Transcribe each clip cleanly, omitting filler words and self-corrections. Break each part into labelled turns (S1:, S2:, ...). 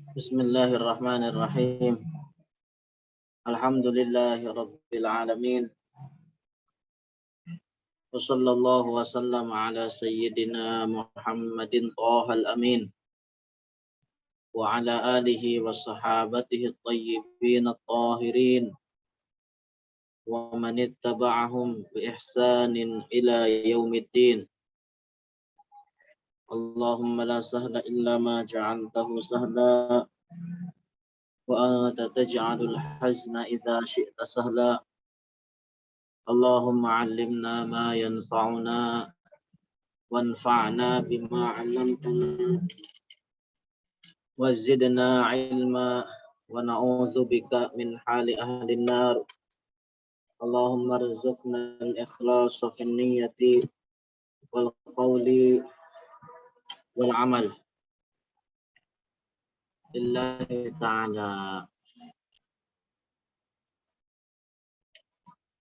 S1: Bismillahirrahmanirrahim. Alhamdulillahi rabbil alamin. Wa sallallahu wa sallam ala sayyidina Muhammadin Thahal amin. Wa ala alihi wa sahabatihi at-tayyibin at-tahirin. Wa man ittaba'ahum bi ihsanin ila yaumiddin. Allahumma la sahla illa ma ja'altahu sahla. Wa anta taj'alul hazna idza syi'ta sahla. Allahumma 'allimna ma yanfa'una wanfa'na bima 'allamtana wa zidna 'ilma wa na'udzu bika min hali ahli an-nar. Allahumma rzuqna al-ikhlasa fi niyyati wal qawli wal 'amal lillahi ta'ala.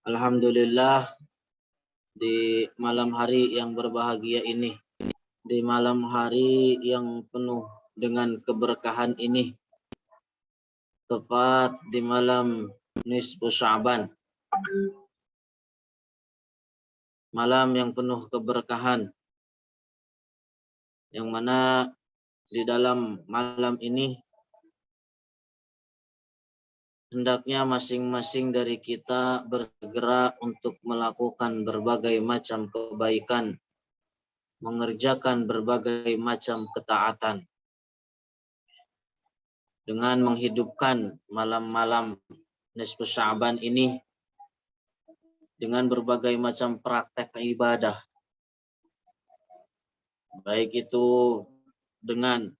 S1: Alhamdulillah, di malam hari yang berbahagia ini, di malam hari yang penuh dengan keberkahan ini, tepat di malam nisfu Sya'ban, malam yang penuh keberkahan, yang mana di dalam malam ini hendaknya masing-masing dari kita bergerak untuk melakukan berbagai macam kebaikan, mengerjakan berbagai macam ketaatan, dengan menghidupkan malam-malam nisfu Sya'ban ini dengan berbagai macam praktek ibadah, baik itu dengan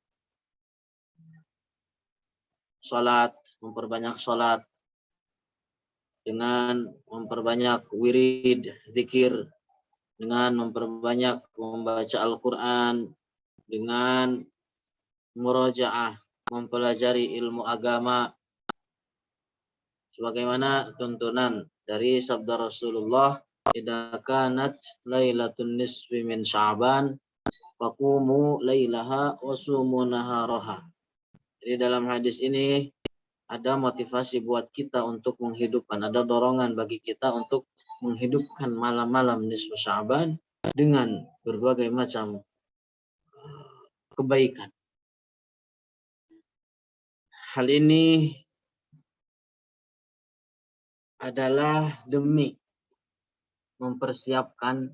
S1: sholat, memperbanyak sholat, dengan memperbanyak wirid, zikir, dengan memperbanyak membaca Al-Quran, dengan murajaah, mempelajari ilmu agama, sebagaimana tuntunan dari sabda Rasulullah, idza kanat lailatun nisfi min Sya'ban faqumu lailaha wa sumu naharaha. Jadi dalam hadis ini ada motivasi buat kita untuk menghidupkan, ada dorongan bagi kita untuk menghidupkan malam-malam nisfu Sya'ban dengan berbagai macam kebaikan. Hal ini adalah demi mempersiapkan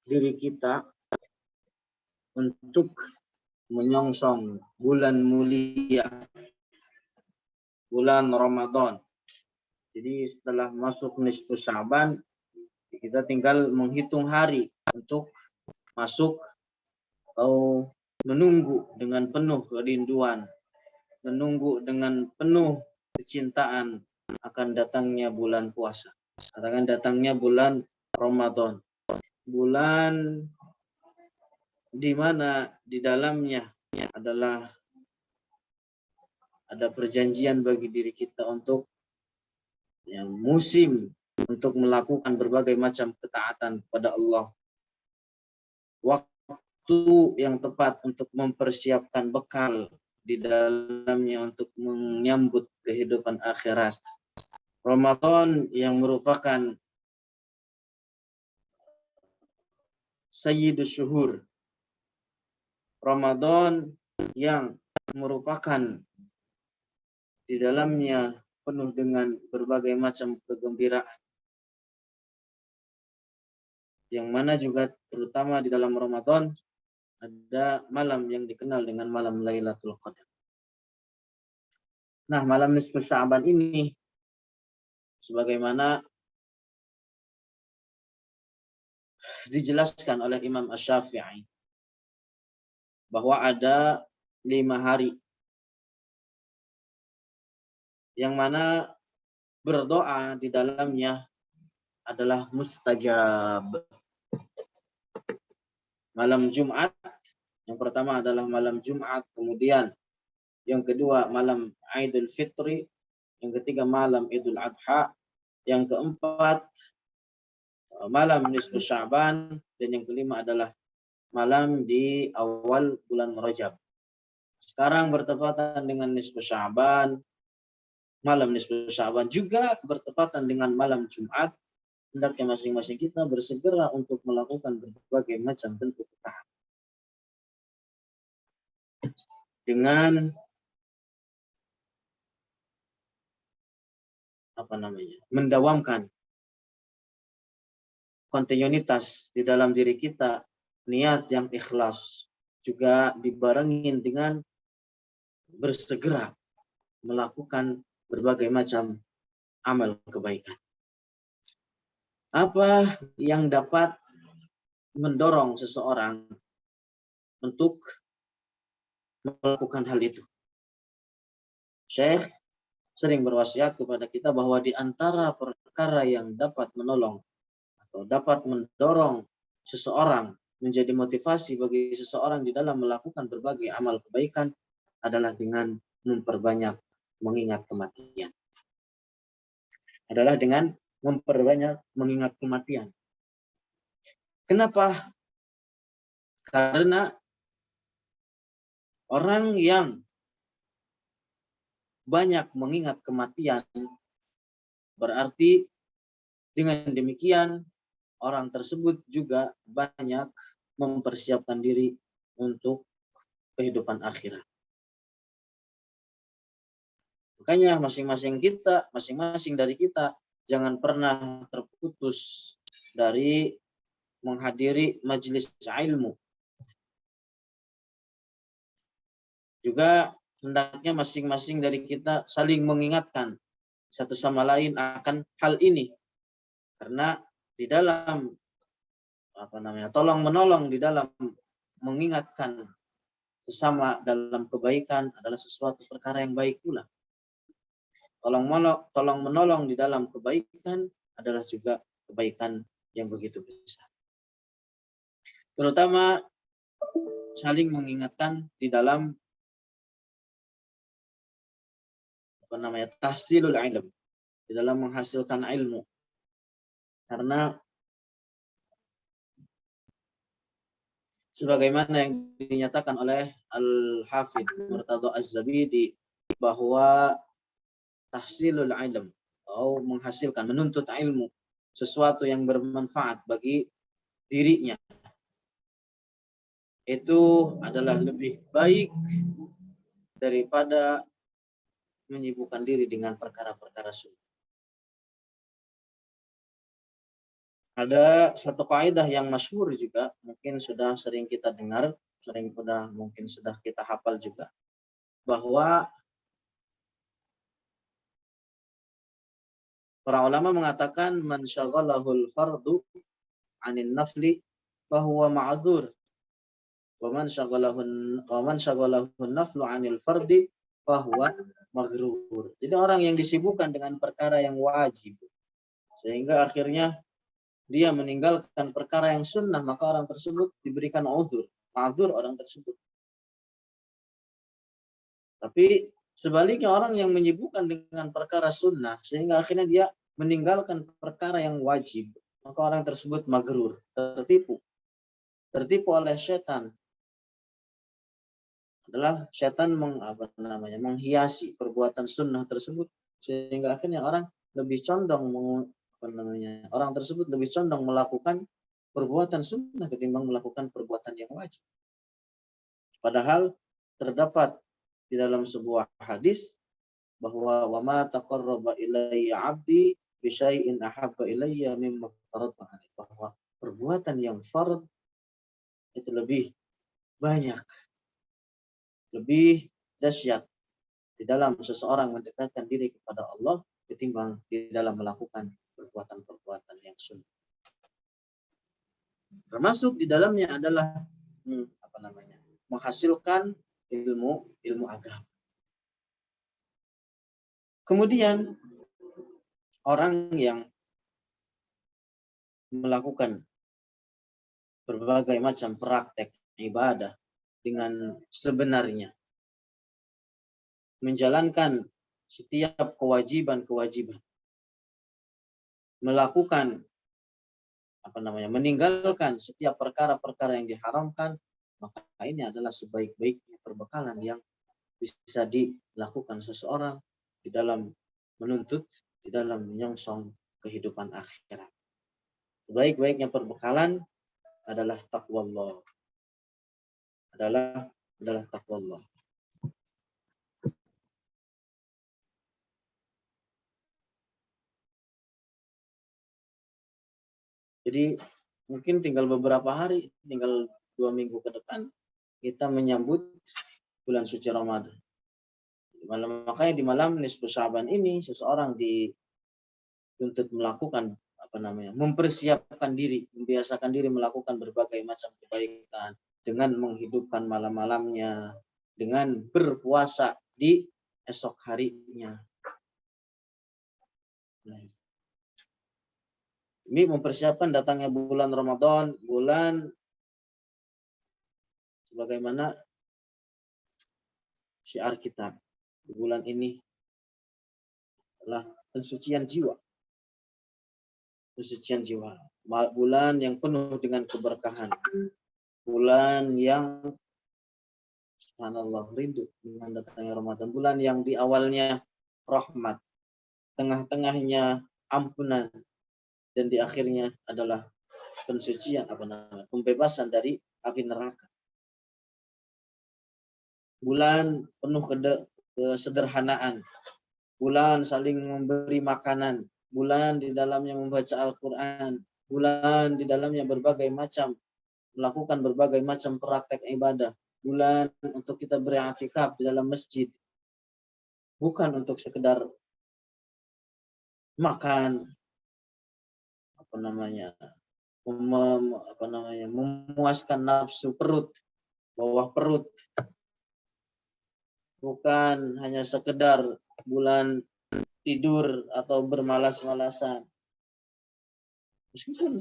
S1: diri kita untuk menyongsong bulan mulia, bulan Ramadan. Jadi setelah masuk nisfu Sya'ban, kita tinggal menghitung hari untuk masuk atau menunggu dengan penuh kerinduan, menunggu dengan penuh kecintaan akan datangnya bulan puasa, akan datangnya bulan Ramadan. Bulan di mana di dalamnya adalah ada perjanjian bagi diri kita untuk musim untuk melakukan berbagai macam ketaatan kepada Allah. Waktu yang tepat untuk mempersiapkan bekal di dalamnya untuk menyambut kehidupan akhirat. Ramadan yang merupakan sayyidus syuhur. Ramadan yang merupakan di dalamnya penuh dengan berbagai macam kegembiraan. Yang mana juga terutama di dalam Ramadan ada malam yang dikenal dengan malam Lailatul Qadar. Nah, malam nisfu Sya'ban ini sebagaimana dijelaskan oleh Imam Asy-Syafi'i bahwa ada 5 hari yang mana berdoa di dalamnya adalah mustajab. Malam Jumat, yang pertama adalah malam Jumat, kemudian yang kedua malam Idul Fitri, yang ketiga malam Idul Adha, yang keempat malam nisfu Sya'ban, dan yang kelima adalah malam di awal bulan Rajab. Sekarang bertepatan dengan nisfu Sya'ban, malam nisfu Sya'ban juga bertepatan dengan malam Jumat. Hendaknya masing-masing kita bersegera untuk melakukan berbagai macam bentuk taat dengan mendawamkan kontinuitas di dalam diri kita, niat yang ikhlas, juga dibarengin dengan bersegera melakukan berbagai macam amal kebaikan. Apa yang dapat mendorong seseorang untuk melakukan hal itu? Syekh sering berwasiat kepada kita bahwa di antara perkara yang dapat menolong atau dapat mendorong seseorang menjadi motivasi bagi seseorang di dalam melakukan berbagai amal kebaikan adalah dengan memperbanyak mengingat kematian. Adalah dengan memperbanyak mengingat kematian. Kenapa? Karena orang yang banyak mengingat kematian berarti dengan demikian orang tersebut juga banyak mempersiapkan diri untuk kehidupan akhirat. Makanya masing-masing dari kita jangan pernah terputus dari menghadiri majelis ilmu. Juga hendaknya masing-masing dari kita saling mengingatkan satu sama lain akan hal ini. Karena di dalam tolong menolong di dalam mengingatkan sesama dalam kebaikan adalah sesuatu perkara yang baik pula. Tolong menolong di dalam kebaikan adalah juga kebaikan yang begitu besar. Terutama saling mengingatkan di dalam tahsilul ilm, di dalam menghasilkan ilmu. Karena sebagaimana yang dinyatakan oleh Al-Hafidh Murtadha Az-Zabidi bahwa tahsilul ilm atau menghasilkan, menuntut ilmu sesuatu yang bermanfaat bagi dirinya itu adalah lebih baik daripada menyibukkan diri dengan perkara-perkara sunnah. Ada satu kaidah yang masyhur juga, mungkin sudah sering kita dengar, mungkin sudah kita hafal juga, bahwa para ulama mengatakan man syaghalahul fardu 'anil nafli fahuwa ma'dzur wa man syaghalahun naflu 'anil fardi fahuwa maghrur. Jadi orang yang disibukkan dengan perkara yang wajib sehingga akhirnya dia meninggalkan perkara yang sunnah, maka orang tersebut diberikan uzur, ma'dzur orang tersebut. Tapi sebaliknya orang yang menyibukkan dengan perkara sunnah sehingga akhirnya dia meninggalkan perkara yang wajib, maka orang tersebut maghrur, tertipu oleh setan. Adalah setan menghiasi perbuatan sunnah tersebut sehingga akhirnya orang lebih condong orang tersebut lebih condong melakukan perbuatan sunnah ketimbang melakukan perbuatan yang wajib. Padahal terdapat di dalam sebuah hadis bahwa wa ma taqarraba ilayya 'abdi bi syai'in ahabba ilayya mimma taradtu alaihi, bahwa perbuatan yang fard itu lebih banyak, lebih dahsyat di dalam seseorang mendekatkan diri kepada Allah ketimbang di dalam melakukan perbuatan-perbuatan yang sunnah. Termasuk di dalamnya adalah menghasilkan ilmu agama. Kemudian orang yang melakukan berbagai macam praktek ibadah dengan sebenarnya, menjalankan setiap kewajiban-kewajiban, melakukan meninggalkan setiap perkara-perkara yang diharamkan, maka ini adalah sebaik-baiknya perbekalan yang bisa dilakukan seseorang di dalam menuntut, di dalam menyongsong kehidupan akhirat. Sebaik-baiknya perbekalan adalah takwa Allah. Adalah takwa Allah. Jadi mungkin tinggal beberapa hari, tinggal 2 minggu ke depan kita menyambut bulan suci Ramadan. Makanya di malam nisfu Sya'ban ini seseorang dituntut melakukan mempersiapkan diri, membiasakan diri melakukan berbagai macam kebaikan dengan menghidupkan malam-malamnya, dengan berpuasa di esok harinya. Ini mempersiapkan datangnya bulan Ramadan, bulan sebagaimana syiar kita. Bulan ini adalah pensucian jiwa. Pensucian jiwa. Bulan yang penuh dengan keberkahan. Bulan yang subhanallah rindu dengan datangnya Ramadan. Bulan yang di awalnya rahmat, tengah-tengahnya ampunan, dan di akhirnya adalah pensucian pembebasan dari api neraka. Bulan penuh kesederhanaan, bulan saling memberi makanan, bulan di dalamnya membaca Al-Quran, bulan di dalamnya melakukan berbagai macam praktek ibadah, bulan untuk kita beriktikaf di dalam masjid, bukan untuk sekedar makan, memuaskan nafsu perut, bawah perut, bukan hanya sekedar bulan tidur atau bermalas-malasan. Meskipun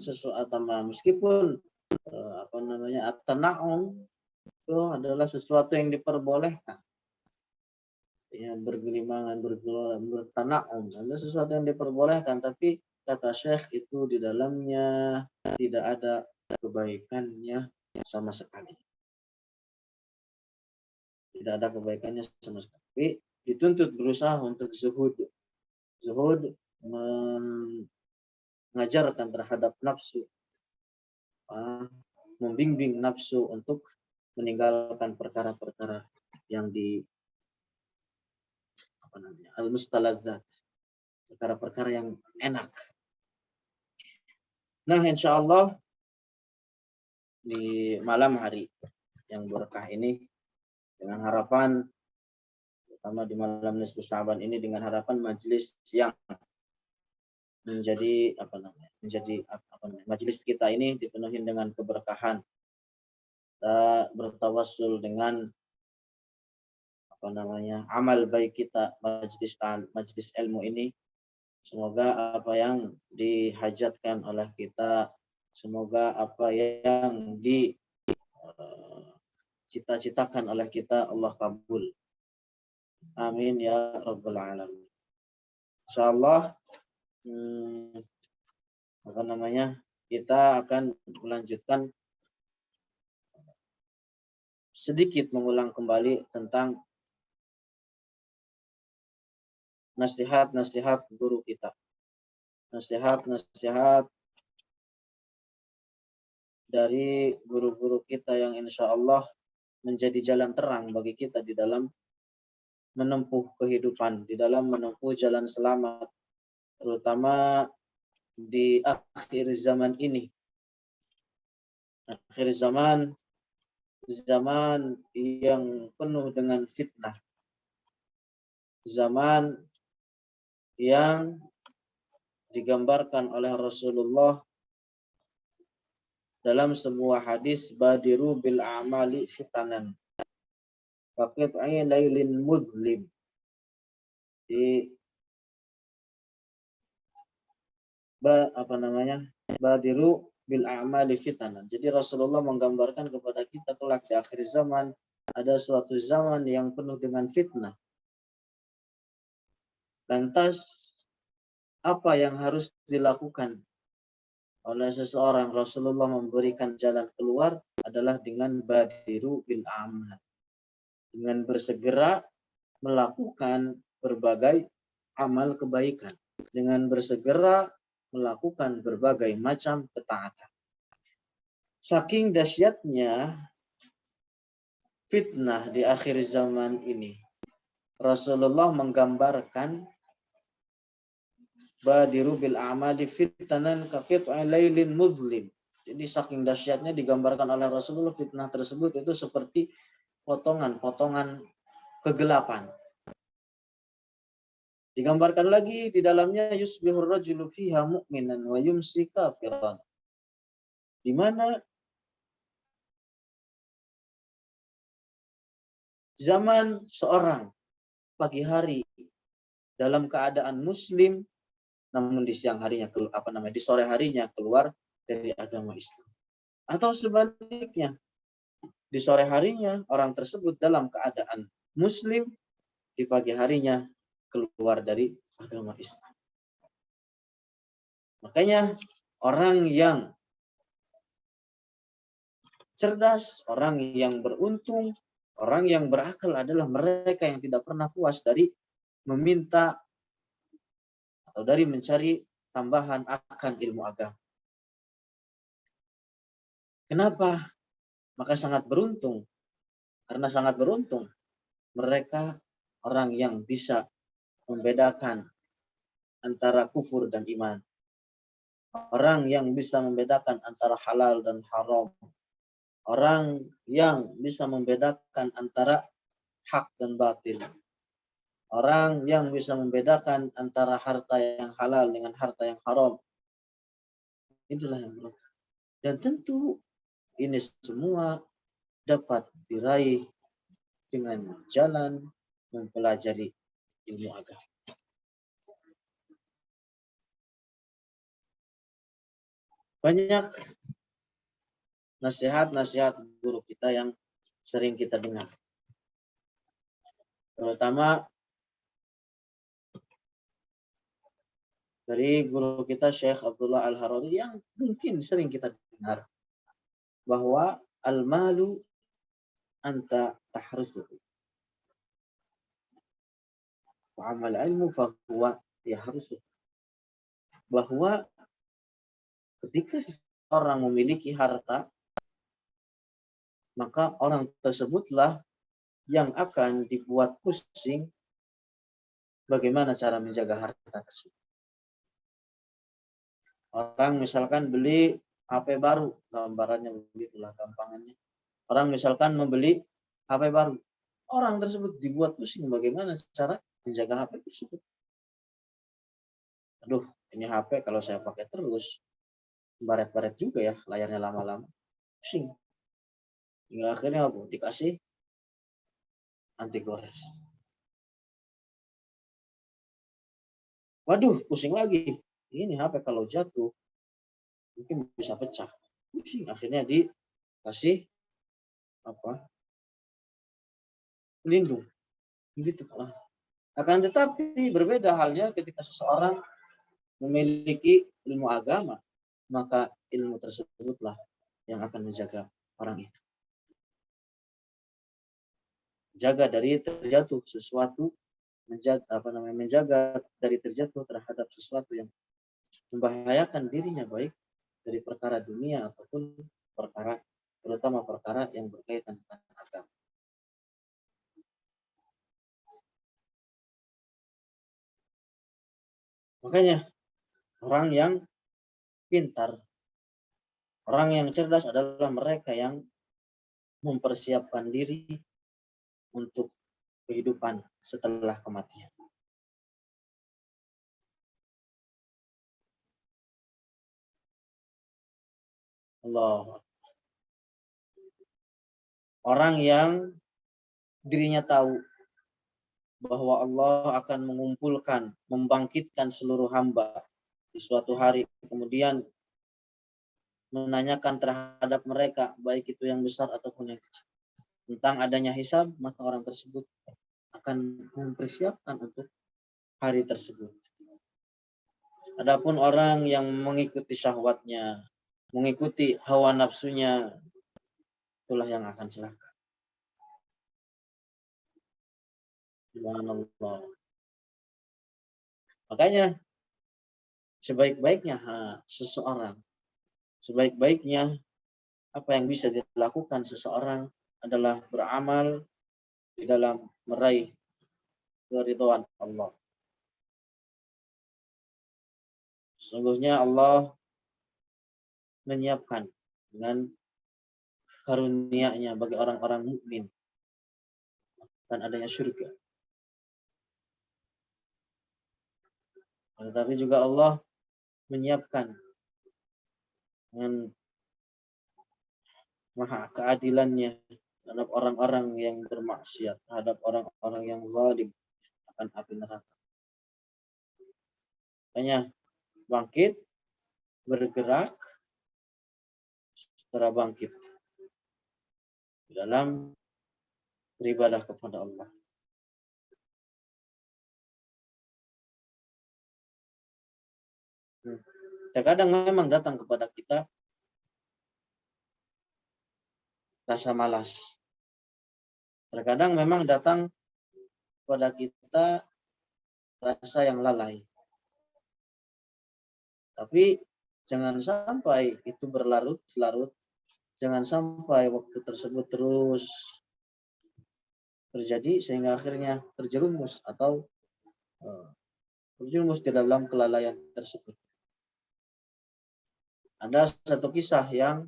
S1: at-tana'um itu adalah sesuatu yang diperbolehkan. Ya, bergelimangan, bertana'um adalah sesuatu yang diperbolehkan, tapi kata Syekh itu di dalamnya tidak ada kebaikannya sama sekali. Tidak ada kebaikannya sama sekali. Dituntut berusaha untuk zuhud. Zuhud mengajarkan terhadap nafsu, membimbing nafsu untuk meninggalkan perkara-perkara yang al-mustaladzat, perkara-perkara yang enak. Nah, insya Allah di malam hari yang berkah ini, dengan harapan, terutama di malam nisfu Sya'ban ini, dengan harapan majelis yang majelis kita ini dipenuhi dengan keberkahan. Kita bertawassul dengan amal baik kita, majelis ilmu ini. Semoga apa yang dihajatkan oleh kita, semoga apa yang dicita-citakan oleh kita Allah kabul. Amin ya rabbal alamin. Insyaallah kita akan melanjutkan sedikit mengulang kembali tentang nasihat-nasihat guru kita. Nasihat-nasihat dari guru-guru kita yang insya Allah menjadi jalan terang bagi kita di dalam menempuh kehidupan, di dalam menempuh jalan selamat, terutama di akhir zaman ini. Akhir zaman yang penuh dengan fitnah. Zaman yang digambarkan oleh Rasulullah dalam sebuah hadis, badiru bil a'mali fitanan faqit'i lailin mudlim. Badiru bil a'mali fitanan. Jadi Rasulullah menggambarkan kepada kita kelak di akhir zaman ada suatu zaman yang penuh dengan fitnah. Lantas apa yang harus dilakukan oleh seseorang? Rasulullah memberikan jalan keluar adalah dengan badiru bil a'mal. dengan bersegera melakukan berbagai amal kebaikan, dengan bersegera melakukan berbagai macam ketaatan. Saking dahsyatnya fitnah di akhir zaman ini, Rasulullah menggambarkan badiru bil a'mali fitanan kaqit'i lailin mudlim. Jadi saking dahsyatnya digambarkan oleh Rasulullah fitnah tersebut itu seperti potongan-potongan kegelapan. Digambarkan lagi di dalamnya yusbihur rajulu fiha mu'minan wa yumsi kafiran. Di mana zaman seorang pagi hari dalam keadaan muslim, namun di siang harinya di sore harinya keluar dari agama Islam. Atau sebaliknya, di sore harinya orang tersebut dalam keadaan muslim, di pagi harinya keluar dari agama Islam. Makanya orang yang cerdas, orang yang beruntung, orang yang berakal adalah mereka yang tidak pernah puas dari meminta atau dari mencari tambahan akan ilmu agama. Kenapa? Maka sangat beruntung. Karena sangat beruntung mereka orang yang bisa membedakan antara kufur dan iman. Orang yang bisa membedakan antara halal dan haram. Orang yang bisa membedakan antara hak dan batil. Orang yang bisa membedakan antara harta yang halal dengan harta yang haram. Itulah yang beruntung. Dan tentu ini semua dapat diraih dengan jalan mempelajari ilmu agama. Banyak nasihat-nasihat guru kita yang sering kita dengar. Terutama dari guru kita Syekh Abdullah Al-Harari yang mungkin sering kita dengar. Bahwa al-malu anta tahrusuhu. Wa amal ilmu fahuwa yahrusuhu. Bahwa ketika orang memiliki harta, maka orang tersebutlah yang akan dibuat pusing bagaimana cara menjaga harta tersebut. Orang misalkan beli HP baru, gambarannya begitulah gampangannya. Orang misalkan membeli HP baru, orang tersebut dibuat pusing bagaimana cara menjaga HP tersebut. Aduh, ini HP kalau saya pakai terus, baret-baret juga ya, layarnya lama-lama, pusing. Hingga akhirnya apa? Dikasih anti gores. Waduh, pusing lagi. Ini HP kalau jatuh, mungkin bisa pecah. Pusing. Akhirnya dikasih pelindung. Begitu. Akan tetapi berbeda halnya ketika seseorang memiliki ilmu agama, maka ilmu tersebutlah yang akan menjaga orang itu. Jaga dari terjatuh sesuatu, menjaga dari terjatuh terhadap sesuatu yang membahayakan dirinya, baik dari perkara dunia ataupun perkara, terutama perkara yang berkaitan dengan agama. Makanya orang yang pintar, orang yang cerdas adalah mereka yang mempersiapkan diri untuk kehidupan setelah kematian. Allah. Orang yang dirinya tahu bahwa Allah akan mengumpulkan, membangkitkan seluruh hamba di suatu hari, kemudian menanyakan terhadap mereka, baik itu yang besar ataupun yang kecil, tentang adanya hisab, maka orang tersebut akan mempersiapkan untuk hari tersebut. Adapun orang yang mengikuti syahwatnya, mengikuti hawa nafsunya, itulah yang akan celaka. Subhanallah. Makanya sebaik-baiknya seseorang, sebaik-baiknya apa yang bisa dilakukan seseorang adalah beramal di dalam meraih keridhaan Allah. Sesungguhnya Allah menyiapkan dengan karunia-Nya bagi orang-orang mukmin dan adanya surga. Tetapi juga Allah menyiapkan dengan maha keadilannya terhadap orang-orang yang bermaksiat, terhadap orang-orang yang zalim akan api neraka. Makanya bangkit, bergerak, setelah bangkit dalam beribadah kepada Allah. Terkadang memang datang kepada kita rasa malas. Terkadang memang datang kepada kita rasa yang lalai. Tapi jangan sampai itu berlarut-larut. Jangan sampai waktu tersebut terus terjadi sehingga akhirnya terjerumus atau terjerumus di dalam kelalaian tersebut. Ada satu kisah yang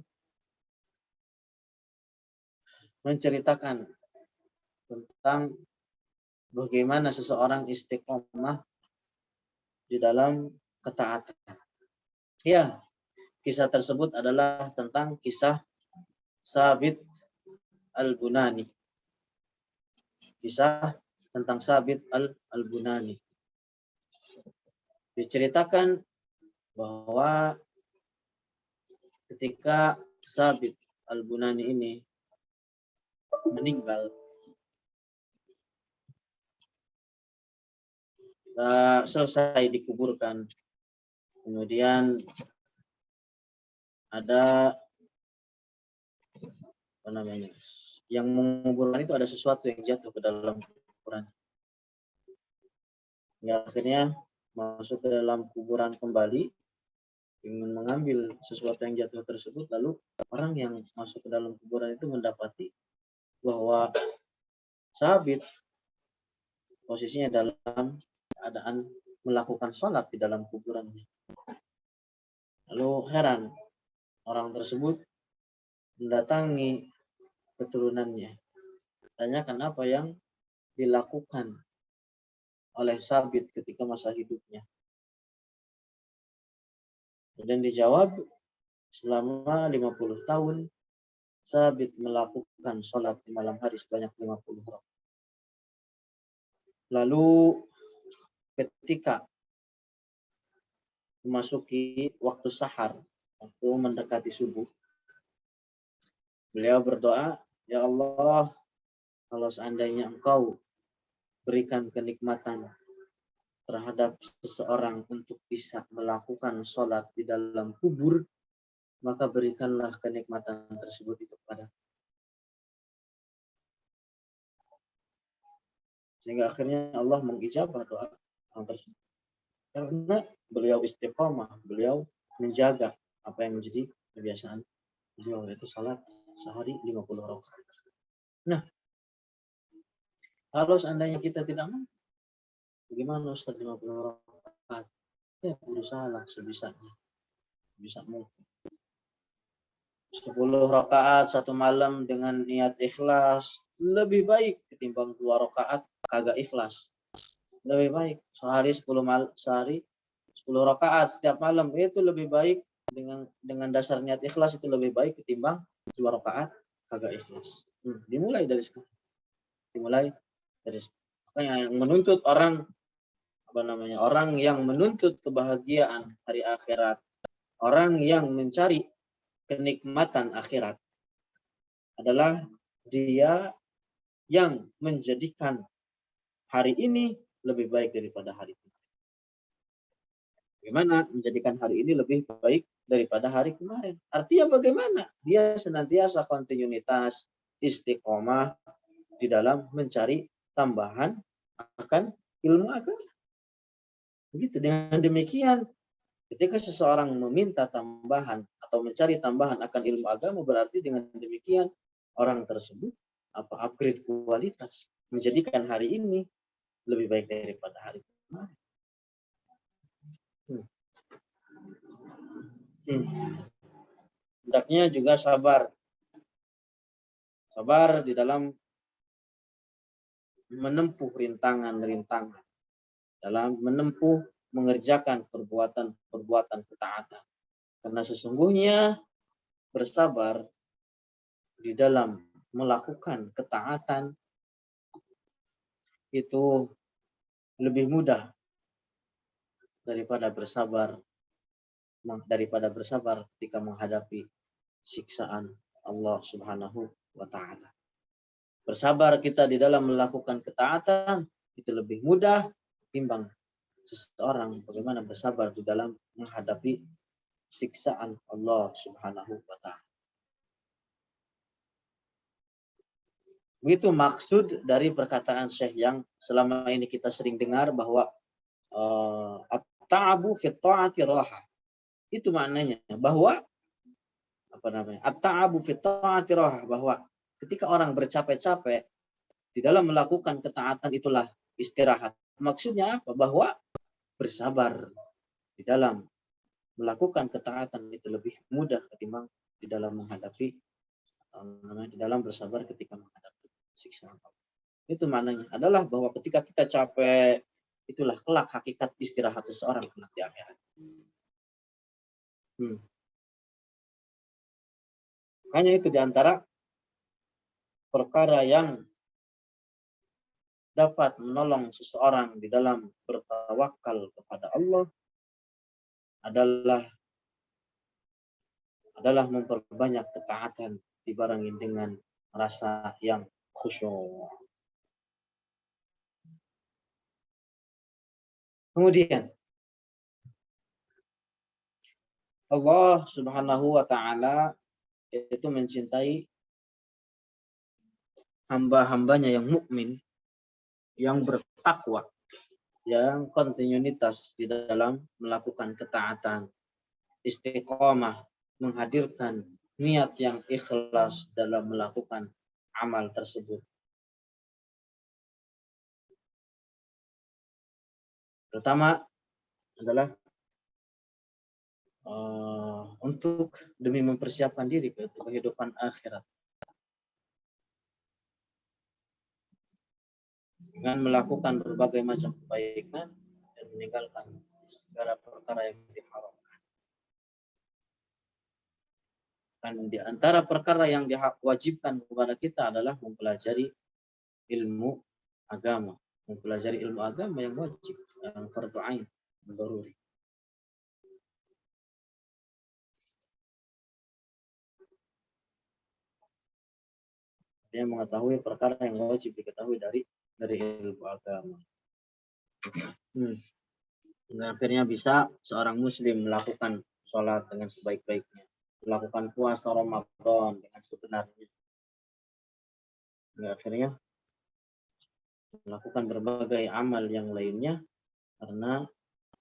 S1: menceritakan tentang bagaimana seseorang istiqomah di dalam ketaatan. Ya, kisah tersebut adalah tentang kisah Sabit Al-Bunani. Kisah tentang Sabit Al-Bunani. Diceritakan bahwa ketika Sabit Al-Bunani ini meninggal, selesai dikuburkan, kemudian ada yang menguburkan itu ada sesuatu yang jatuh ke dalam kuburan. Ya, akhirnya masuk ke dalam kuburan kembali, ingin mengambil sesuatu yang jatuh tersebut, lalu orang yang masuk ke dalam kuburan itu mendapati bahwa Sabit posisinya dalam keadaan melakukan sholat di dalam kuburannya. Lalu heran, orang tersebut mendatangi keturunannya, tanyakan apa yang dilakukan oleh Sabit ketika masa hidupnya. Dan dijawab, selama 50 tahun Sabit melakukan sholat di malam hari sebanyak 50 rakaat. Lalu ketika memasuki waktu sahar, waktu mendekati subuh, beliau berdoa, ya Allah, kalau seandainya Engkau berikan kenikmatan terhadap seseorang untuk bisa melakukan sholat di dalam kubur, maka berikanlah kenikmatan tersebut itu kepada. Sehingga akhirnya Allah mengijabah doa orang tersebut. Karena beliau istiqomah, beliau menjaga apa yang menjadi kebiasaan beliau, yaitu salat sehari 50 rakaat. Nah, kalau seandainya kita tidak mampu, bagaimana Ustaz 50 rakaat? Ya, berusahalah sebisanya. Bisa mungkin. 10 rakaat satu malam dengan niat ikhlas lebih baik ketimbang 2 rakaat kagak ikhlas. Lebih baik sehari 10 rakaat setiap malam itu lebih baik dengan dasar niat ikhlas, itu lebih baik ketimbang 2 rakaat kagak ikhlas. Dimulai dari sekarang. Makanya yang menuntut orang orang yang menuntut kebahagiaan hari akhirat, orang yang mencari kenikmatan akhirat adalah dia yang menjadikan hari ini lebih baik daripada hari kemarin. Bagaimana menjadikan hari ini lebih baik daripada hari kemarin? Artinya bagaimana? Dia senantiasa kontinuitas, istiqomah di dalam mencari tambahan akan ilmu agama. Begitu. Dengan demikian, ketika seseorang meminta tambahan atau mencari tambahan akan ilmu agama, berarti dengan demikian orang tersebut upgrade kualitas, menjadikan hari ini lebih baik daripada hari kemarin. Hendaknya juga sabar di dalam menempuh rintangan-rintangan, dalam menempuh mengerjakan perbuatan-perbuatan ketaatan. Karena sesungguhnya bersabar di dalam melakukan ketaatan itu lebih mudah daripada bersabar ketika menghadapi siksaan Allah Subhanahu wa taala. Bersabar kita di dalam melakukan ketaatan itu lebih mudah ketimbang seseorang bagaimana bersabar di dalam menghadapi siksaan Allah Subhanahu wa taala. Begitu maksud dari perkataan Syekh yang selama ini kita sering dengar bahwa at-ta'abu fi ta'ati raha. Itu maknanya bahwa at-ta'abu fi ta'ati raha, bahwa ketika orang bercapek-capek di dalam melakukan ketaatan itulah istirahat. Maksudnya apa? Bahwa bersabar di dalam melakukan ketaatan itu lebih mudah ketimbang di dalam menghadapi di dalam bersabar ketika menghadapi siksaan Allah. Itu maknanya adalah bahwa ketika kita capek, itulah kelak hakikat istirahat seseorang kelak di akhirat. Hanya itu diantara perkara yang dapat menolong seseorang di dalam bertawakal kepada Allah adalah memperbanyak ketaatan dibarengi dengan rasa yang khusyuk. Kemudian Allah Subhanahu wa taala itu mencintai hamba-hambanya yang mukmin, yang bertakwa, yang kontinuitas di dalam melakukan ketaatan, istiqomah, menghadirkan niat yang ikhlas dalam melakukan amal tersebut. Pertama adalah untuk demi mempersiapkan diri ke kehidupan akhirat dengan melakukan berbagai macam kebaikan dan meninggalkan segala perkara yang diharamkan. Dan di antara perkara yang diwajibkan kepada kita adalah mempelajari ilmu agama. Mempelajari ilmu agama yang wajib, yang fardhu ain, daruri. Dia mengetahui perkara yang wajib diketahui dari ilmu agama. Dan akhirnya bisa seorang muslim melakukan sholat dengan sebaik-baiknya, melakukan puasa Ramadan dengan sebenarnya. Dan akhirnya melakukan berbagai amal yang lainnya karena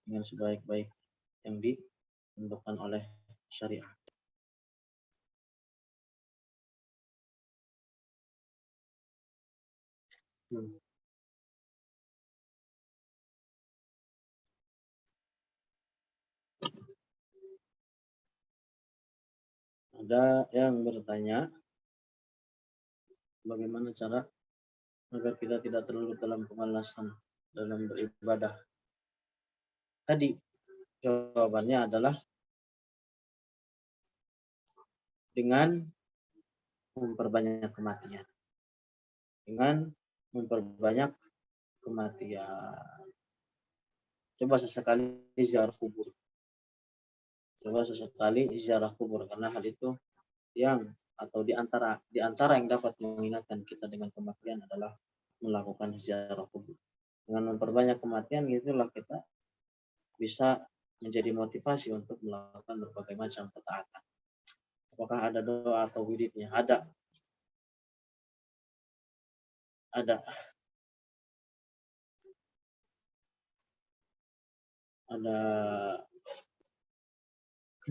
S1: dengan sebaik-baik yang ditentukan oleh syariat. Ada yang bertanya, bagaimana cara agar kita tidak terlalu dalam kemalasan dalam beribadah? Tadi jawabannya adalah dengan memperbanyak kematian. Dengan memperbanyak kematian. Coba sesekali ziarah kubur. Karena hal itu yang atau di antara yang dapat mengingatkan kita dengan kematian adalah melakukan ziarah kubur. Dengan memperbanyak kematian itulah kita bisa menjadi motivasi untuk melakukan berbagai macam ketaatan. Apakah ada doa atau wiridnya? Ada. ada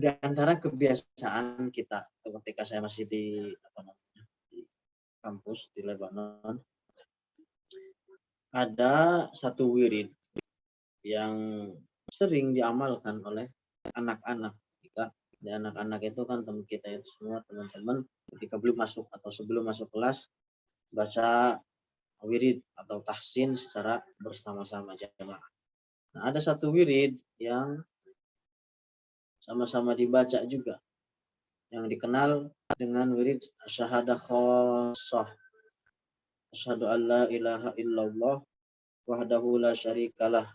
S1: di antara kebiasaan kita ketika saya masih di di kampus di Lebanon, ada satu wirid yang sering diamalkan oleh anak-anak. Ketika di anak-anak itu kan teman kita itu semua teman-teman ketika belum masuk atau sebelum masuk kelas baca wirid atau tahsin secara bersama-sama jamaah. Nah, ada satu wirid yang sama-sama dibaca juga yang dikenal dengan wirid syahadah khossah. Asyhadu an la ilaha illallah wahdahu la syarikalah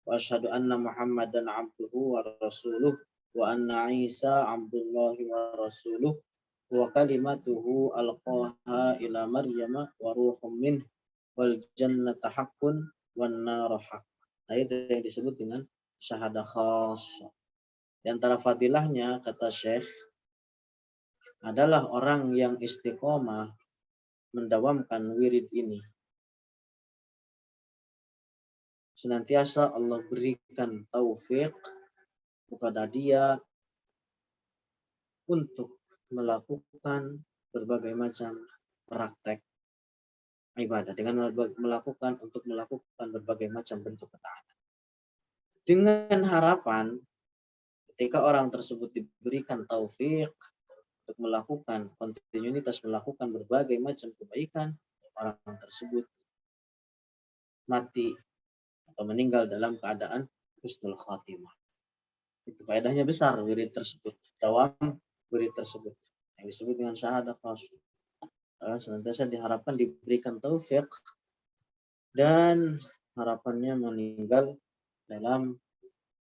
S1: wa asyhadu anna Muhammadan abduhu wa rasuluh wa anna Isa abdullahi wa rasuluh wa kalimatuhu alqaha ila Maryam wa ruhum min wal jannata haqqun wan nar haqq. Nah, itu yang disebut dengan syahadah khassah. Di antara fadilahnya kata Syekh adalah orang yang istiqomah mendawamkan wirid ini. Senantiasa Allah berikan taufik kepada dia untuk melakukan berbagai macam praktek ibadah dengan melakukan berbagai macam bentuk ketaatan. Dengan harapan ketika orang tersebut diberikan taufik untuk melakukan kontinuitas melakukan berbagai macam kebaikan, orang tersebut mati atau meninggal dalam keadaan husnul khatimah. Itu faedahnya besar wirid tersebut, dawam wirid tersebut yang disebut dengan syahadah khassah. Senantiasa diharapkan diberikan taufik dan harapannya meninggal dalam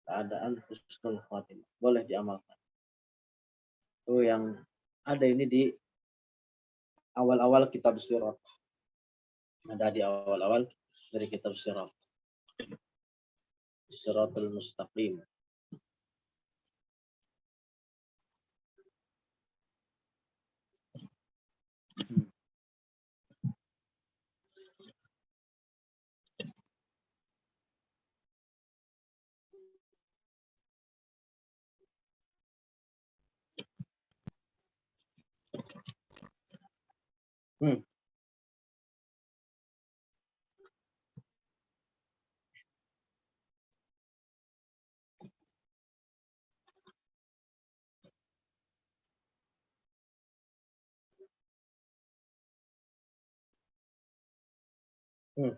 S1: keadaan husnul khatimah. Boleh diamalkan. Itu yang ada ini di awal-awal kitab Sirat. Ada di awal-awal dari kitab Sirat. Siratul Mustaqim. Hmm. Hmm.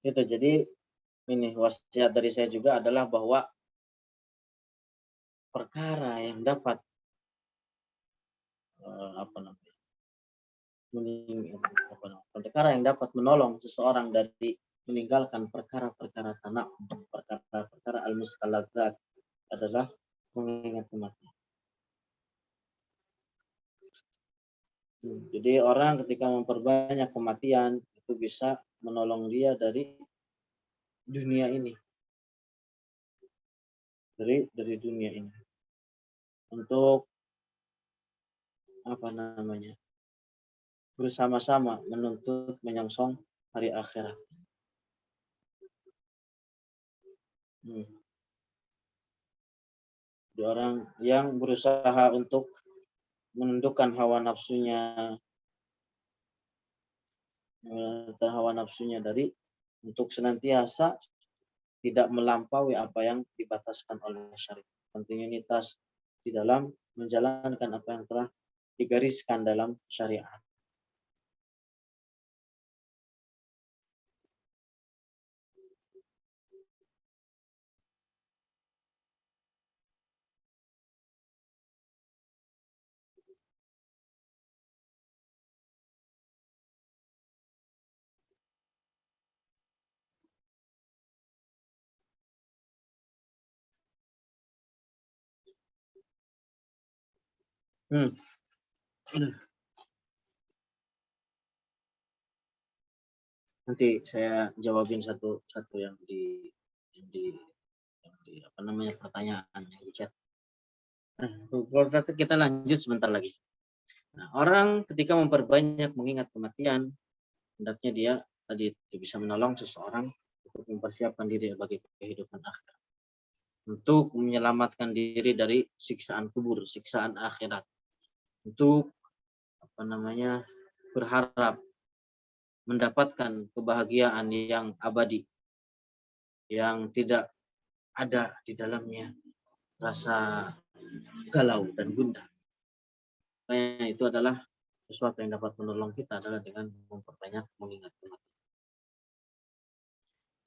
S1: Itu jadi ini wasiat dari saya juga adalah bahwa perkara yang dapat perkara yang dapat menolong seseorang dari meninggalkan perkara-perkara tanah, perkara-perkara al-mustaladzat adalah mengingat kematian. Jadi orang ketika memperbanyak kematian itu bisa menolong dia dari dunia ini, dari dunia ini untuk bersama-sama menuntut menyongsong hari akhirat. Orang yang berusaha untuk menundukkan hawa nafsunya dari untuk senantiasa tidak melampaui apa yang dibataskan oleh syariat. Kontinuitas di dalam menjalankan apa yang telah digariskan dalam syariat. Nanti saya jawabin satu yang di pertanyaan yang di chat. Kita lanjut sebentar lagi. Nah, orang ketika memperbanyak mengingat kematian, hendaknya dia tadi itu bisa menolong seseorang untuk mempersiapkan diri bagi kehidupan akhirat, untuk menyelamatkan diri dari siksaan kubur, siksaan akhirat, untuk berharap mendapatkan kebahagiaan yang abadi, yang tidak ada di dalamnya rasa galau dan gundah. Nah, itu adalah sesuatu yang dapat menolong kita adalah dengan memperbanyak mengingat kematian.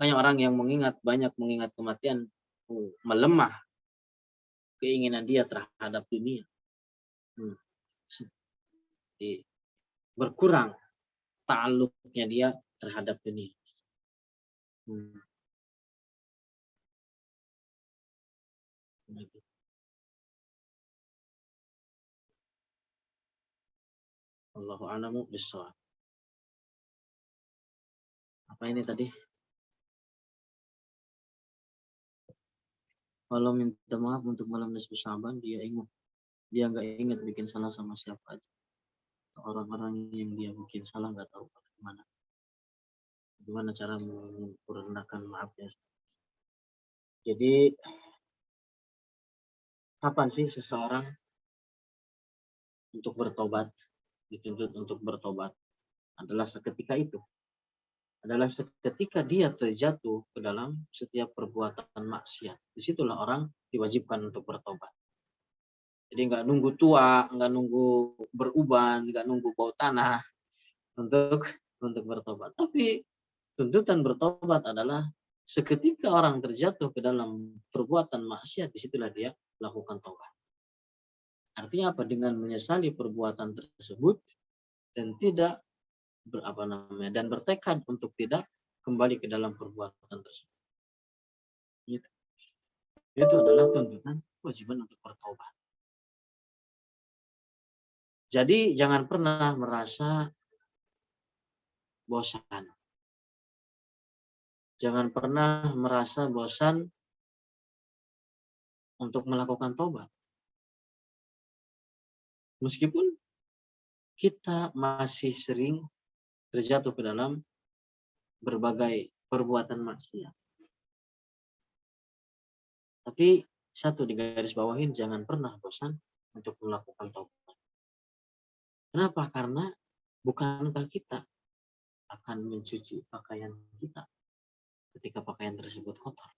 S1: Banyak orang yang banyak mengingat kematian, melemah keinginan dia terhadap dunia. Berkurang ta'alluqnya dia terhadap dunia. Allahu a'lamu bishawab. Apa ini tadi? Kalau minta maaf untuk malam nisfu Sya'ban, dia nggak ingat bikin salah sama siapa aja. Orang-orang yang dia bikin salah nggak tahu gimana cara menyempurnakan maafnya. Jadi kapan sih seseorang untuk bertobat, dituntut untuk bertobat? Adalah seketika itu. Adalah ketika dia terjatuh ke dalam setiap perbuatan maksiat. Disitulah orang diwajibkan untuk bertobat. Jadi nggak nunggu tua, nggak nunggu beruban, nggak nunggu bau tanah untuk bertobat. Tapi tuntutan bertobat adalah seketika orang terjatuh ke dalam perbuatan maksiat, disitulah dia lakukan tobat. Artinya apa? Dengan menyesali perbuatan tersebut dan tidak dan bertekad untuk tidak kembali ke dalam perbuatan tersebut. Gitu. Itu adalah tuntutan kewajiban untuk bertobat. Jadi jangan pernah merasa bosan. Jangan pernah merasa bosan untuk melakukan tobat. Meskipun kita masih sering terjatuh ke dalam berbagai perbuatan maksiat. Tapi satu digaris bawahin, jangan pernah bosan untuk melakukan taubat. Kenapa? Karena bukankah kita akan mencuci pakaian kita ketika pakaian tersebut kotor?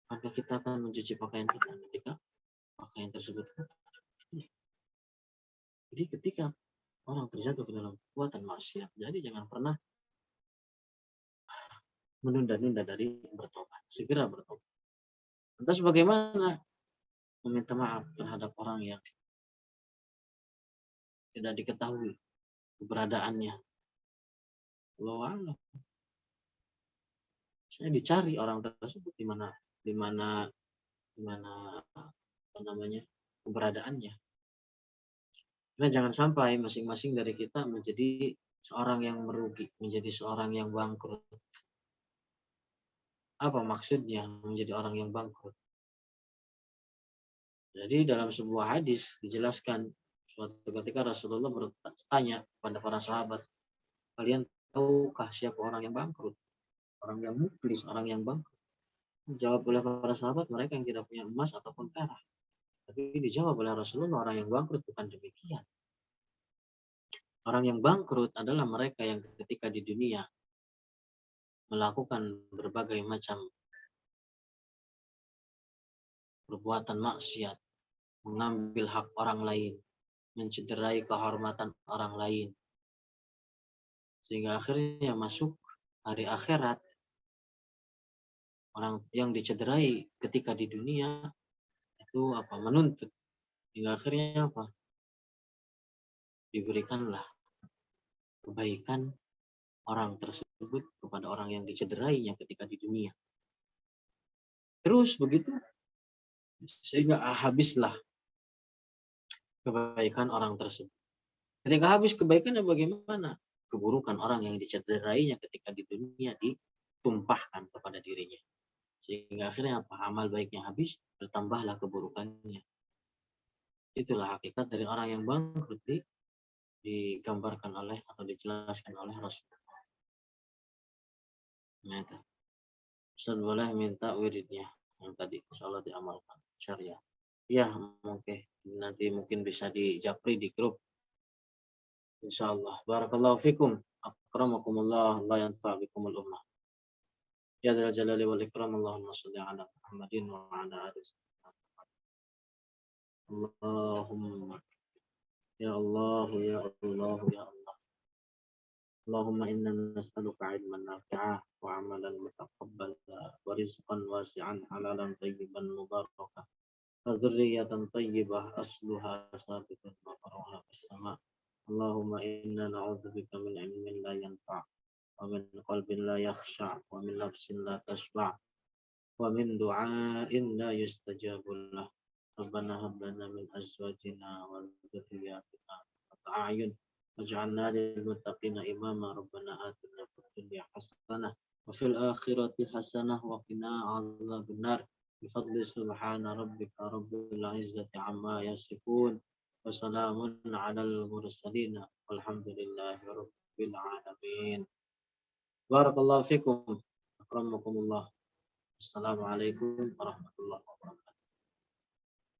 S1: Bukankah kita akan mencuci pakaian kita ketika pakaian tersebut kotor? Jadi ketika orang terjatuh ke dalam perbuatan maksiat, jadi jangan pernah menunda-nunda dari bertobat. Segera bertobat. Lantas bagaimana meminta maaf terhadap orang yang tidak diketahui keberadaannya? Allah, saya dicari orang tersebut di mana keberadaannya. Karena jangan sampai masing-masing dari kita menjadi seorang yang merugi, menjadi seorang yang bangkrut. Apa maksudnya menjadi orang yang bangkrut? Jadi dalam sebuah hadis dijelaskan, suatu ketika Rasulullah bertanya kepada para sahabat, kalian tahukah siapa orang yang bangkrut? Orang yang muflis, orang yang bangkrut. Dijawab oleh para sahabat, mereka yang tidak punya emas ataupun perak. Tapi dijawab oleh Rasulullah, orang yang bangkrut bukan demikian. Orang yang bangkrut adalah mereka yang ketika di dunia melakukan berbagai macam perbuatan maksiat, mengambil hak orang lain, mencederai kehormatan orang lain, sehingga akhirnya masuk hari akhirat. Orang yang dicederai ketika di dunia itu menuntut, hingga akhirnya diberikanlah kebaikan orang tersebut kepada orang yang dicederainya ketika di dunia. Terus begitu sehingga habislah kebaikan orang tersebut. Ketika habis kebaikannya, bagaimana? Keburukan orang yang dicederainya ketika di dunia ditumpahkan kepada dirinya. Sehingga akhirnya amal baiknya habis, bertambahlah keburukannya. Itulah hakikat dari orang yang bangkrut digambarkan oleh atau dijelaskan oleh Rasulullah. Nah, itu. Ustaz boleh minta wiridnya yang tadi, insyaallah diamalkan syariah. Ya, oke. Nanti mungkin bisa dijapri di grup. Insyaallah. Barakallahu fikum. Akramakumullah. Allah yanfa' bikumul ummah. Ya dzal jalali wal ikram. Allahumma shalli ala Muhammadin wa ala ali Allahumma ya Allah ya Allah ya Allah. Allahumma inna nas'aluka ilman nafi'ah wa amalan mutaqabbala wa rizqan wasi'an halalan tayyiban mubarakan. وذرية طيبة أصلها ثابت وفرعها في السماء. اللهم إنا نعوذ بك من علم لا ينفع ومن قلب لا يخشع ومن نفس لا تشبع ومن دعاء لا يستجاب له. ربنا هب لنا من أزواجنا وذرياتنا قرة أعين واجعلنا للمتقين إماما. ربنا آتنا في الدنيا حسنة وفي الآخرة حسنة وقنا عذاب النار. بفضل سبحان ربك رب العزة عما يصفون وسلام على المرسلين والحمد لله رب العالمين. بارك الله فيكم. أكرمكم الله. Assalamualaikum warahmatullahi wabarakatuh.